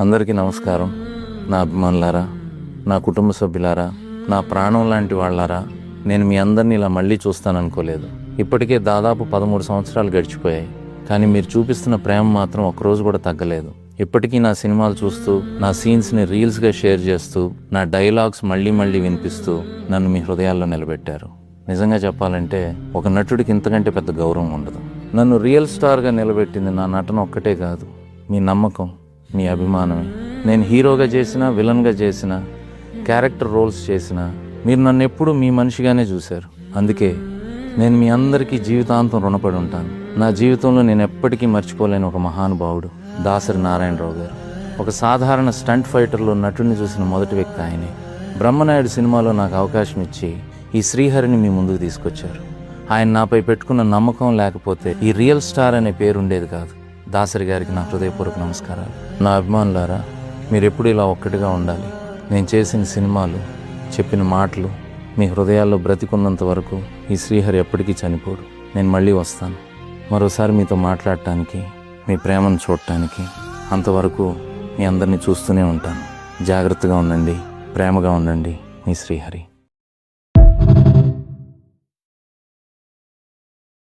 అందరికీ నమస్కారం. నా అభిమానులారా, నా కుటుంబ సభ్యులారా, నా ప్రాణం లాంటి వాళ్ళారా, నేను మీ అందరినీ ఇలా మళ్ళీ చూస్తాననుకోలేదు. ఇప్పటికే దాదాపు 13 సంవత్సరాలు గడిచిపోయాయి. కానీ మీరు చూపిస్తున్న ప్రేమ మాత్రం ఒక్కరోజు కూడా తగ్గలేదు. ఇప్పటికీ నా సినిమాలు చూస్తూ, నా సీన్స్ని రీల్స్గా షేర్ చేస్తూ, నా డైలాగ్స్ మళ్ళీ మళ్ళీ వినిపిస్తూ నన్ను మీ హృదయాల్లో నిలబెట్టారు. నిజంగా చెప్పాలంటే ఒక నటుడికి ఇంతకంటే పెద్ద గౌరవం ఉండదు. నన్ను రియల్ స్టార్గా నిలబెట్టింది నా నటన ఒక్కటే కాదు, మీ నమ్మకం, మీ అభిమానమే. నేను హీరోగా చేసినా, విలన్గా చేసినా, క్యారెక్టర్ రోల్స్ చేసినా మీరు నన్ను ఎప్పుడూ మీ మనిషిగానే చూశారు. అందుకే నేను మీ అందరికీ జీవితాంతం రుణపడి ఉంటాను. నా జీవితంలో నేను ఎప్పటికీ మర్చిపోలేని ఒక మహానుభావుడు దాసరి నారాయణరావు గారు. ఒక సాధారణ స్టంట్ ఫైటర్లో నటుడిని చూసిన మొదటి వ్యక్తి ఆయనే. బ్రహ్మనాయుడు సినిమాలో నాకు అవకాశం ఇచ్చి ఈ శ్రీహరిని మీ ముందుకు తీసుకొచ్చారు. ఆయన నాపై పెట్టుకున్న నమ్మకం లేకపోతే ఈ రియల్ స్టార్ అనే పేరు ఉండేది కాదు. దాసరి గారికి నా హృదయపూర్వక నమస్కారాలు. నా అభిమానులారా, మీరు ఎప్పుడు ఇలా ఒక్కటిగా ఉండాలి. నేను చేసిన సినిమాలు, చెప్పిన మాటలు మీ హృదయాల్లో బ్రతికున్నంత వరకు ఈ శ్రీహరి ఎప్పటికీ చనిపోడు. నేను మళ్ళీ వస్తాను మరోసారి మీతో మాట్లాడటానికి, మీ ప్రేమను చూడటానికి. అంతవరకు మీ అందరినీ చూస్తూనే ఉంటాను. జాగ్రత్తగా ఉండండి, ప్రేమగా ఉండండి. మీ శ్రీహరి.